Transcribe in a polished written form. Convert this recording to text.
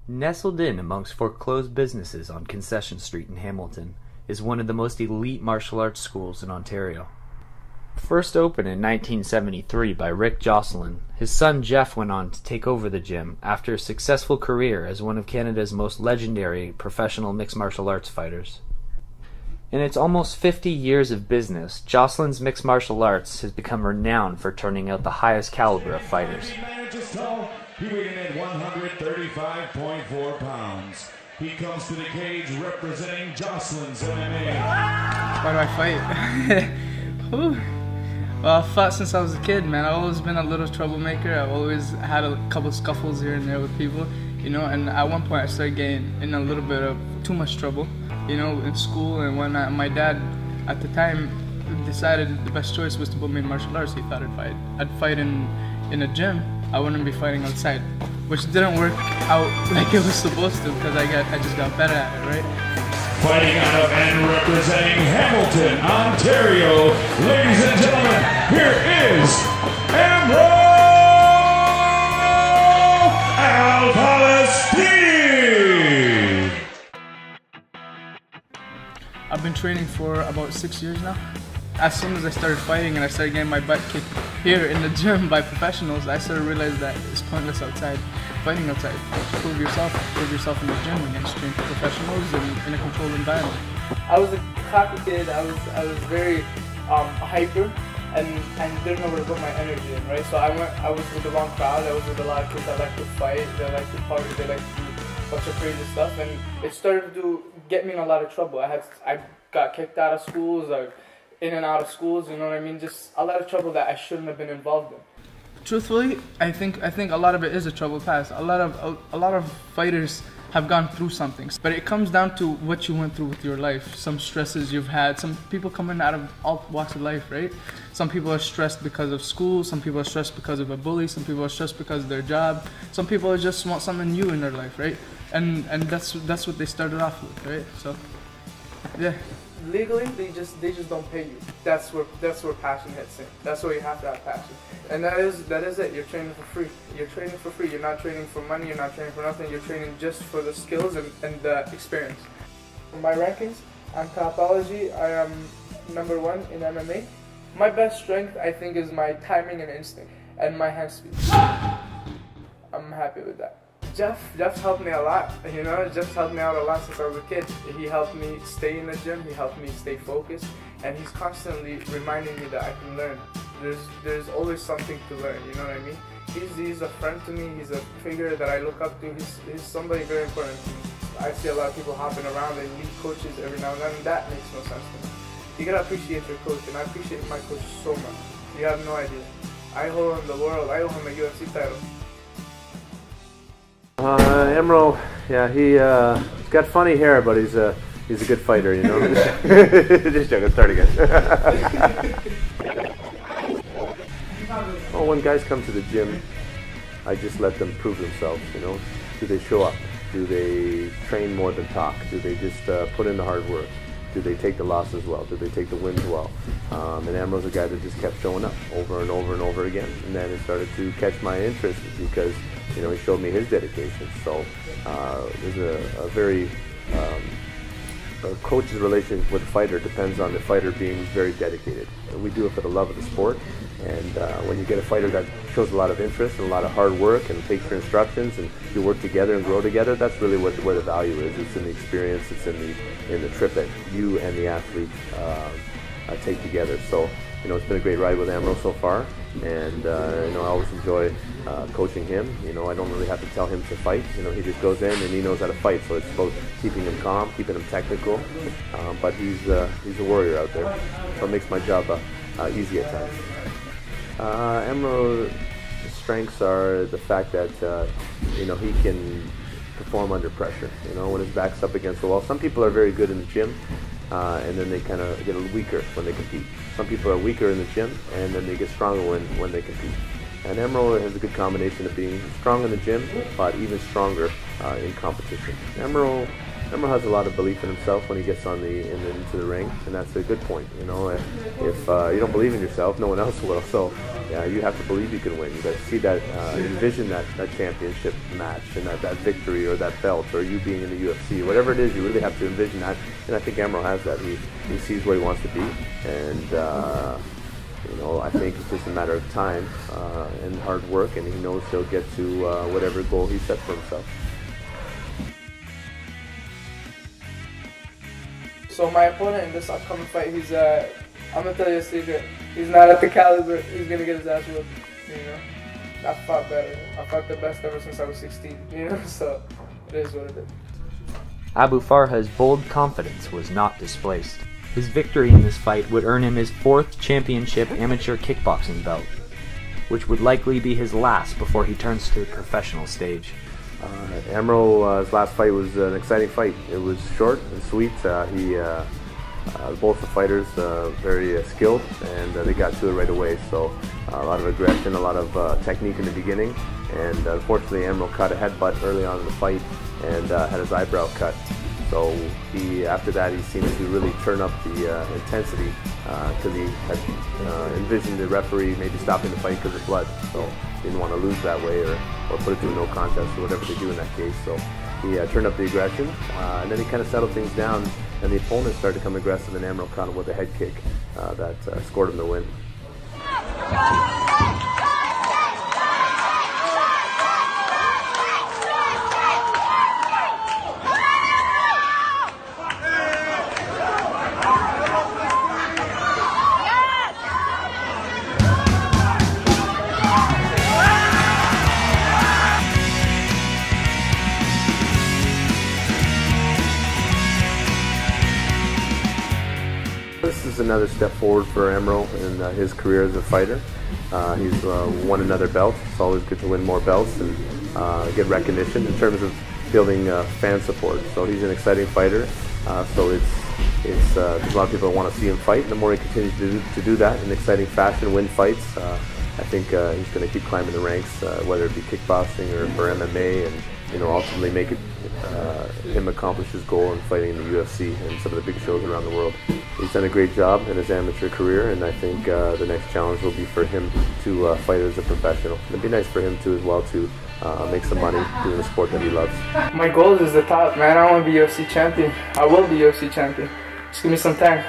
Nestled in amongst foreclosed businesses on Concession Street in Hamilton is one of the most elite martial arts schools in Ontario. First opened in 1973 by Jeff Joslin, his son Jeff went on to take over the gym after a successful career as one of Canada's most legendary professional mixed martial arts fighters. In its almost 50 years of business, Joslin's mixed martial arts has become renowned for turning out the highest caliber of fighters. He weighed in at 135.4 pounds. He comes to the cage representing Joslin's MMA. Why do I fight? Well, I've fought since I was a kid, man. I've always been a little troublemaker. I've always had a couple scuffles here and there with people, you know, and at one point I started getting in a little bit of too much trouble, you know, in school. And when my dad, at the time, decided the best choice was to put me in martial arts, he thought I'd fight in a gym. I wouldn't be fighting outside, which didn't work out like it was supposed to because I just got better at it, right? Fighting out of and representing Hamilton, Ontario, ladies and gentlemen, here is Amro Al Falastini. I've been training for about 6 years now. As soon as I started fighting and I started getting my butt kicked here in the gym by professionals, I started to realize that it's pointless outside, fighting outside. Prove yourself in the gym against trained professionals in a controlled environment. I was a cocky kid. I was very hyper and didn't know where to put my energy in, right? So I was with the wrong crowd. I was with a lot of kids that like to fight, that like to party, they like to do a bunch of crazy stuff, and it started to get me in a lot of trouble. I got kicked out of schools, in and out of schools, you know what I mean? Just a lot of trouble that I shouldn't have been involved in. Truthfully, I think a lot of it is a troubled past. A lot of fighters have gone through something, but it comes down to what you went through with your life. Some stresses you've had. Some people coming out of all walks of life, right? Some people are stressed because of school. Some people are stressed because of a bully. Some people are stressed because of their job. Some people just want something new in their life, right? And that's what they started off with, right? So, yeah. Legally, they just don't pay you. That's where passion hits in. That's where you have to have passion, and that is it. You're training for free. You're training for free. You're not training for money. You're not training for nothing. You're training just for the skills and the experience. For my rankings, on Topology, I am #1 in MMA. My best strength, I think, is my timing and instinct, and my hand speed. I'm happy with that. Jeff helped me a lot, you know. Jeff helped me out a lot since I was a kid. He helped me stay in the gym, he helped me stay focused, and he's constantly reminding me that I can learn. There's always something to learn, you know what I mean? He's a friend to me, he's a figure that I look up to, he's somebody very important to me. I see a lot of people hopping around and lead coaches every now and then, and that makes no sense to me. You gotta appreciate your coach, and I appreciate my coach so much. You have no idea. I owe him the world, I owe him a UFC title. Amro, yeah, he's got funny hair, but he's a good fighter, you know. Just joking. Start again. Well, when guys come to the gym, I just let them prove themselves, you know. Do they show up? Do they train more than talk? Do they just put in the hard work? Do they take the losses well? Do they take the wins well? And Amro's a guy that just kept showing up over and over and over again, and then it started to catch my interest because, you know, he showed me his dedication. So there's a very a coach's relationship with a fighter depends on the fighter being very dedicated. We do it for the love of the sport, and when you get a fighter that shows a lot of interest and a lot of hard work and takes your instructions and you work together and grow together, that's really where the value is. It's in the experience, it's in the trip that you and the athlete take together. So, you know, it's been a great ride with Amro so far, and you know, I always enjoy coaching him. You know, I don't really have to tell him to fight. You know, he just goes in and he knows how to fight. So it's both keeping him calm, keeping him technical, but he's a warrior out there. So it makes my job easy at times. Amro's strengths are the fact that you know, he can perform under pressure. You know, when his back's up against the wall. Some people are very good in the gym, and then they kind of get a little weaker when they compete. Some people are weaker in the gym, and then they get stronger when they compete. And Amro has a good combination of being strong in the gym, but even stronger in competition. Amro has a lot of belief in himself when he gets into the ring, and that's a good point. You know, if you don't believe in yourself, no one else will. So you have to believe you can win. You got to see that, envision that championship match and that victory or that belt or you being in the UFC, whatever it is. You really have to envision that, and I think Amro has that. He sees where he wants to be, and you know, I think it's just a matter of time and hard work, and he knows he'll get to whatever goal he sets for himself. So my opponent in this upcoming fight, I'm gonna tell you a secret. He's not at the caliber. He's gonna get his ass whooped. You know, I fought better. I fought the best ever since I was 16. You know, so it is what it is. Abu Farha's bold confidence was not displaced. His victory in this fight would earn him his 4th championship amateur kickboxing belt, which would likely be his last before he turns to the professional stage. Amro's last fight was an exciting fight. It was short and sweet. Both the fighters very skilled, and they got to it right away. So a lot of aggression, a lot of technique in the beginning, and unfortunately Amro caught a headbutt early on in the fight and had his eyebrow cut. So after that he seemed to really turn up the intensity because he had envisioned the referee maybe stopping the fight because of blood. So didn't want to lose that way or put it to a no contest or whatever they do in that case. So he turned up the aggression, and then he kind of settled things down, and the opponent started to become aggressive, and Amro caught him with a head kick that scored him the win. This is another step forward for Amro in his career as a fighter. He's won another belt. It's always good to win more belts and get recognition in terms of building fan support. So he's an exciting fighter. So there's a lot of people that want to see him fight. The more he continues to do that in exciting fashion, win fights, I think he's going to keep climbing the ranks, whether it be kickboxing or for MMA, and ultimately make it him accomplish his goal in fighting in the UFC and some of the big shows around the world. He's done a great job in his amateur career, and I think the next challenge will be for him to fight as a professional. It'd be nice for him too as well to make some money doing the sport that he loves. My goal is the top, man. I want to be UFC champion. I will be UFC champion. Just give me some time.